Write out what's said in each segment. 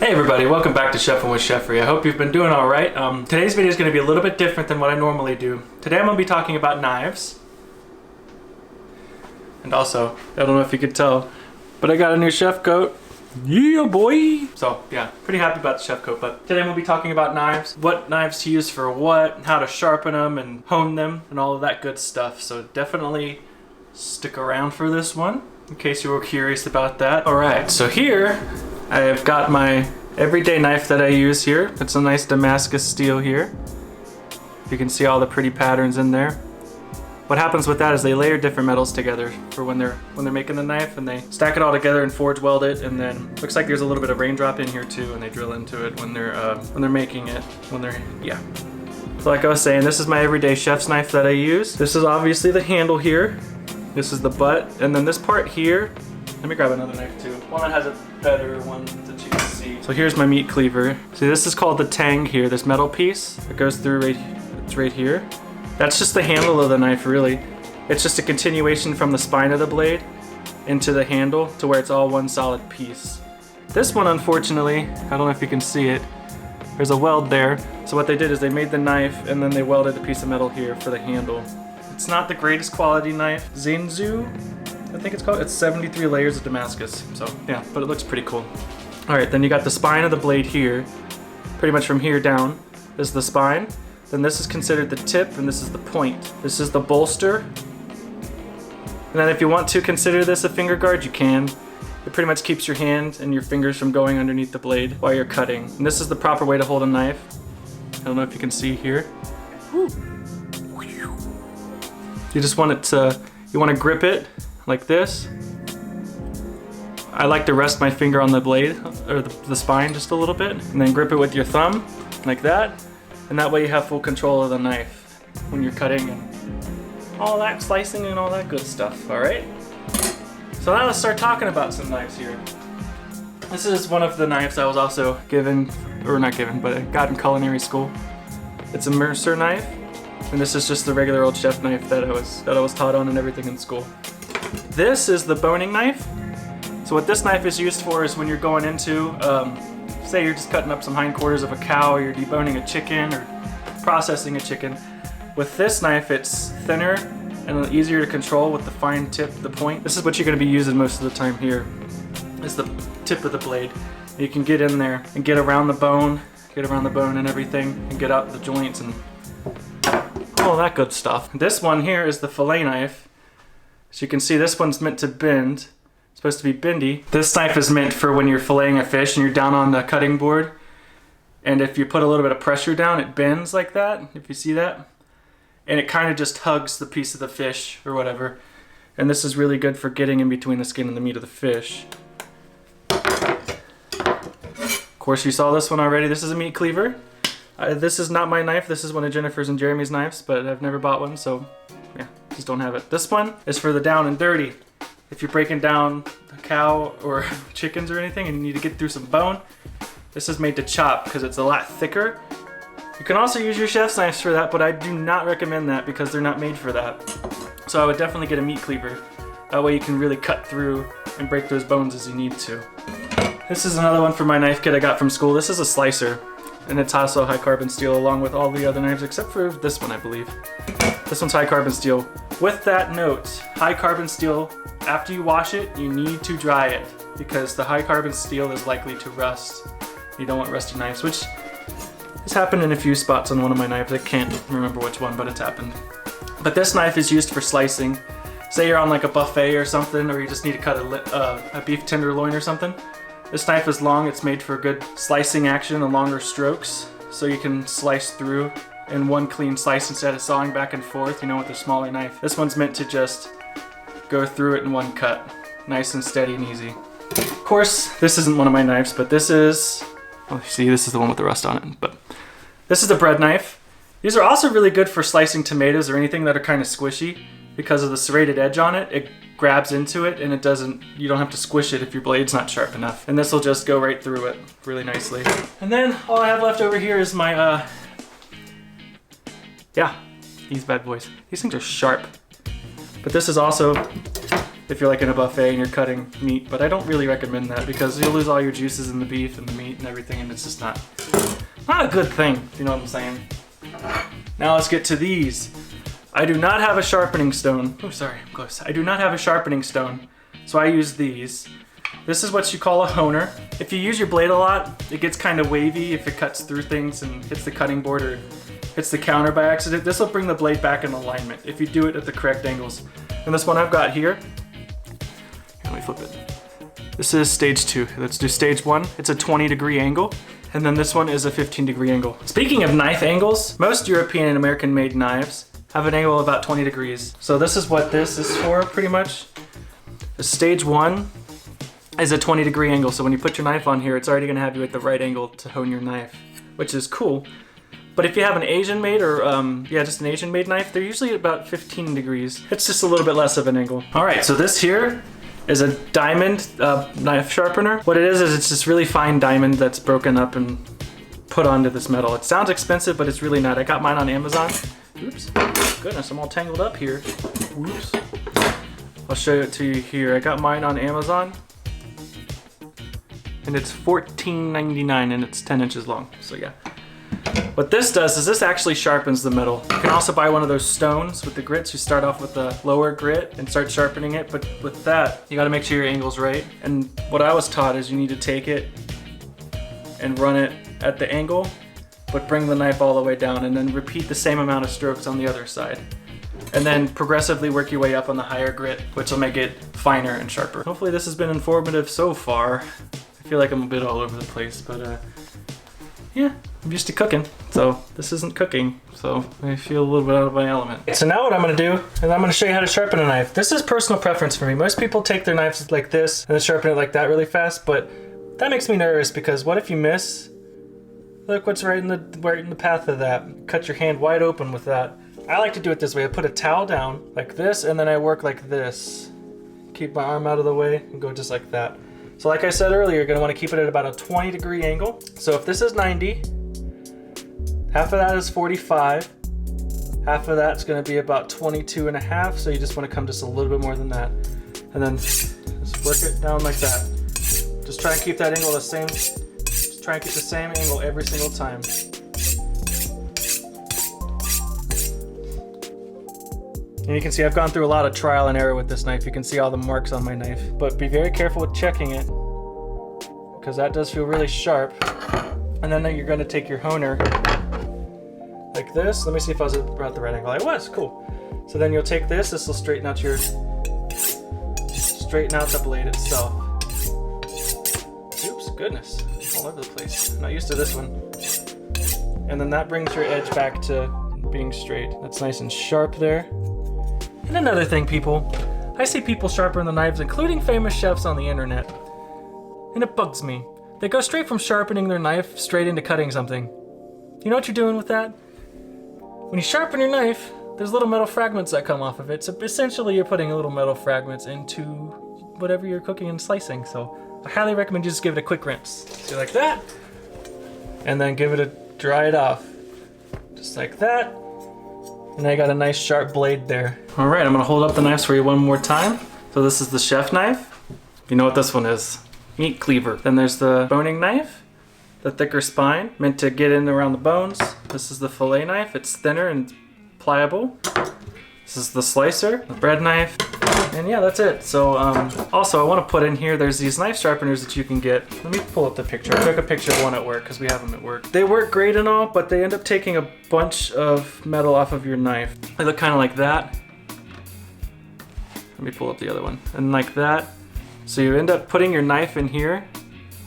Hey everybody, welcome back to Chefing with Chefry. I hope you've been doing all right. Today's video is going to be a little bit different than what I normally do. Today I'm going to be talking about knives. And also, I don't know if you could tell, but I got a new chef coat. Yeah, boy! So yeah, pretty happy about the chef coat, but today I'm going to be talking about knives. What knives to use for what, how to sharpen them and hone them, and all of that good stuff. So definitely stick around for this one, in case you were curious about that. Alright, so here I've got my everyday knife that I use here. It's a nice Damascus steel here. You can see all the pretty patterns in there. What happens with that is they layer different metals together for when they're making the knife, and they stack it all together and forge weld it, and then looks like there's a little bit of raindrop in here too, and they drill into it when they're making it. Yeah. So like I was saying, this is my everyday chef's knife that I use. This is obviously the handle here. This is the butt, and then this part here. Let me grab another knife too. One that has a better one that you can see. So here's my meat cleaver. See, this is called the tang here, this metal piece that goes through it's right here. That's just the handle of the knife, really. It's just a continuation from the spine of the blade into the handle to where it's all one solid piece. This one, unfortunately, I don't know if you can see it, there's a weld there. So what they did is they made the knife and then they welded a piece of metal here for the handle. It's not the greatest quality knife. Zinzu, I think it's called. It's 73 layers of Damascus. So yeah, but it looks pretty cool. All right, then you got the spine of the blade here. Pretty much from here down is the spine. Then this is considered the tip, and this is the point. This is the bolster. And then if you want to consider this a finger guard, you can. It pretty much keeps your hand and your fingers from going underneath the blade while you're cutting. And this is the proper way to hold a knife. I don't know if you can see here. Woo. You just want it to, you want to grip it like this. I like to rest my finger on the blade, or the spine just a little bit, and then grip it with your thumb, like that. And that way you have full control of the knife when you're cutting and all that, slicing and all that good stuff, all right? So now let's start talking about some knives here. This is one of the knives I was also given, or not given, but I got in culinary school. It's a Mercer knife. And this is just the regular old chef knife that I was taught on and everything in school. This is the boning knife. So what this knife is used for is when you're going into, say you're just cutting up some hindquarters of a cow, or you're deboning a chicken, or processing a chicken. With this knife, it's thinner and easier to control with the fine tip, the point. This is what you're going to be using most of the time here, is the tip of the blade. You can get in there and get around the bone and everything, and get out the joints and all that good stuff. This one here is the fillet knife. So you can see this one's meant to bend. It's supposed to be bendy. This knife is meant for when you're filleting a fish and you're down on the cutting board. And if you put a little bit of pressure down, it bends like that, if you see that. And it kind of just hugs the piece of the fish or whatever. And this is really good for getting in between the skin and the meat of the fish. Of course, you saw this one already. This is a meat cleaver. This is not my knife. This is one of Jennifer's and Jeremy's knives, but I've never bought one, so yeah, just don't have it. This one is for the down and dirty. If you're breaking down a cow or chickens or anything and you need to get through some bone, this is made to chop because it's a lot thicker. You can also use your chef's knives for that, but I do not recommend that because they're not made for that. So I would definitely get a meat cleaver. That way you can really cut through and break those bones as you need to. This is another one for my knife kit I got from school. This is a slicer. And it's also high carbon steel along with all the other knives except for this one, I believe. This one's high carbon steel. With that note, high carbon steel, after you wash it, you need to dry it because the high carbon steel is likely to rust. You don't want rusty knives, which has happened in a few spots on one of my knives. I can't remember which one, but it's happened. But this knife is used for slicing. Say you're on like a buffet or something, or you just need to cut a beef tenderloin or something. This knife is long, it's made for good slicing action and longer strokes, so you can slice through in one clean slice instead of sawing back and forth, you know, with a smaller knife. This one's meant to just go through it in one cut, nice and steady and easy. Of course, this isn't one of my knives, but this is, oh, you see, this is the one with the rust on it, but this is the bread knife. These are also really good for slicing tomatoes or anything that are kind of squishy. Because of the serrated edge on it, it grabs into it and you don't have to squish it if your blade's not sharp enough. And this will just go right through it really nicely. And then all I have left over here is my, yeah, these bad boys. These things are sharp. But this is also if you're like in a buffet and you're cutting meat, but I don't really recommend that because you'll lose all your juices in the beef and the meat and everything, and it's just not a good thing, if you know what I'm saying. Now let's get to these. I do not have a sharpening stone. Oh, sorry, I'm close. I do not have a sharpening stone, so I use these. This is what you call a honer. If you use your blade a lot, it gets kind of wavy if it cuts through things and hits the cutting board or hits the counter by accident. This will bring the blade back in alignment if you do it at the correct angles. And this one I've got here, let me flip it. This is stage 2. Let's do stage 1. It's a 20-degree angle. And then this one is a 15-degree angle. Speaking of knife angles, most European and American made knives have an angle of about 20 degrees. So this is what this is for, pretty much. The stage 1 is a 20-degree angle. So when you put your knife on here, it's already gonna have you at the right angle to hone your knife, which is cool. But if you have an Asian made or, just an Asian made knife, they're usually about 15 degrees. It's just a little bit less of an angle. All right, so this here is a diamond knife sharpener. What it is it's this really fine diamond that's broken up and put onto this metal. It sounds expensive, but it's really not. I got mine on Amazon. Oops, goodness, I'm all tangled up here. Oops. I'll show it to you here. I got mine on Amazon, and it's $14.99, and it's 10 inches long, so yeah. What this does is this actually sharpens the metal. You can also buy one of those stones with the grits. You start off with the lower grit and start sharpening it, but with that, you gotta make sure your angle's right. And what I was taught is you need to take it and run it at the angle, but bring the knife all the way down and then repeat the same amount of strokes on the other side. And then progressively work your way up on the higher grit, which will make it finer and sharper. Hopefully this has been informative so far. I feel like I'm a bit all over the place, but yeah, I'm used to cooking, so this isn't cooking, so I feel a little bit out of my element. So now what I'm gonna do is I'm gonna show you how to sharpen a knife. This is personal preference for me. Most people take their knives like this and then sharpen it like that really fast, but that makes me nervous because what if you miss? Look what's right in the path of that. Cut your hand wide open with that. I like to do it this way. I put a towel down like this, and then I work like this. Keep my arm out of the way and go just like that. So like I said earlier, you're gonna wanna keep it at about a 20-degree angle. So if this is 90, half of that is 45, half of that's gonna be about 22 and a half, so you just wanna come just a little bit more than that. And then just work it down like that. Just try and keep that angle the same, just try and keep the same angle every single time. And you can see I've gone through a lot of trial and error with this knife. You can see all the marks on my knife. But be very careful with checking it, because that does feel really sharp. And then you're gonna take your honer like this. Let me see if I was at the right angle. I was, cool. So then you'll take this will straighten out the blade itself. Oops, goodness, all over the place. I'm not used to this one. And then that brings your edge back to being straight. That's nice and sharp there. And another thing, people, I see people sharpen the knives, including famous chefs on the internet, and it bugs me. They go straight from sharpening their knife straight into cutting something. You know what you're doing with that? When you sharpen your knife, there's little metal fragments that come off of it. So essentially you're putting little metal fragments into whatever you're cooking and slicing. So I highly recommend you just give it a quick rinse. So like that, and then dry it off. Just like that. And now you got a nice sharp blade there. All right, I'm gonna hold up the knives for you one more time. So this is the chef knife. You know what this one is. Meat cleaver. Then there's the boning knife, the thicker spine, meant to get in around the bones. This is the fillet knife. It's thinner and pliable. This is the slicer, the bread knife. And yeah, that's it. So also I wanna put in here, there's these knife sharpeners that you can get. Let me pull up the picture. I took a picture of one at work because we have them at work. They work great and all, but they end up taking a bunch of metal off of your knife. They look kind of like that. Let me pull up the other one. And like that. So you end up putting your knife in here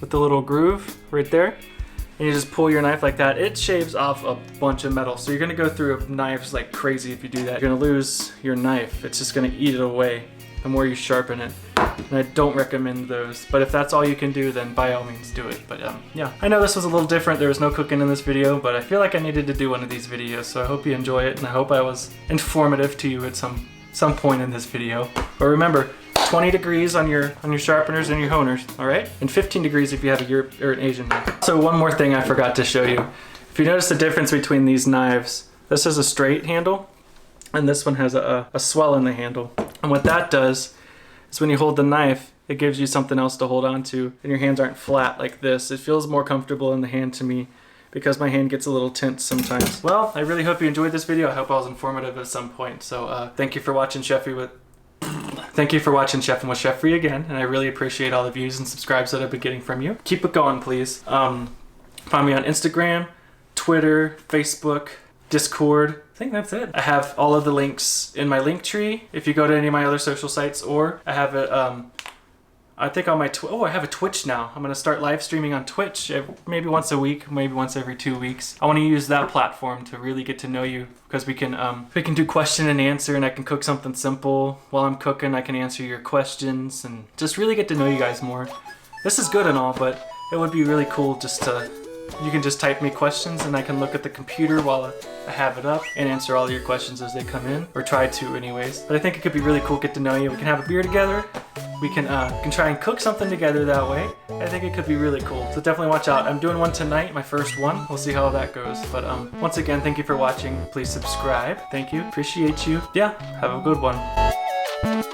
with the little groove right there. And you just pull your knife like that. It shaves off a bunch of metal. So you're gonna go through knives like crazy if you do that. You're gonna lose your knife. It's just gonna eat it away the more you sharpen it. And I don't recommend those. But if that's all you can do, then by all means do it. But yeah, I know this was a little different. There was no cooking in this video, but I feel like I needed to do one of these videos. So I hope you enjoy it, and I hope I was informative to you at some point in this video. But remember, 20 degrees on your sharpeners and your honers, all right? And 15 degrees if you have a Europe or an Asian knife. So one more thing I forgot to show you. If you notice the difference between these knives, this is a straight handle, and this one has a swell in the handle. And what that does is when you hold the knife, it gives you something else to hold on to, and your hands aren't flat like this. It feels more comfortable in the hand to me because my hand gets a little tense sometimes. Well, I really hope you enjoyed this video. I hope I was informative at some point. So thank you for watching Chefing with Chefry again, and I really appreciate all the views and subscribes that I've been getting from you. Keep it going, please. Find me on Instagram, Twitter, Facebook, Discord. I think that's it. I have all of the links in my link tree if you go to any of my other social sites, or I have it I think on my I have a Twitch now. I'm gonna start live streaming on Twitch maybe once a week, maybe once every 2 weeks. I want to use that platform to really get to know you, because we can do question and answer, and I can cook something simple while I'm cooking. I can answer your questions and just really get to know you guys more. This is good and all, but it would be really cool just to, you can just type me questions and I can look at the computer while I have it up and answer all your questions as they come in, or try to anyways. But I think it could be really cool, get to know you. We can have a beer together. We can try and cook something together that way. I think it could be really cool. So definitely watch out. I'm doing one tonight, my first one. We'll see how that goes. But once again, thank you for watching. Please subscribe. Thank you. Appreciate you. Yeah, have a good one.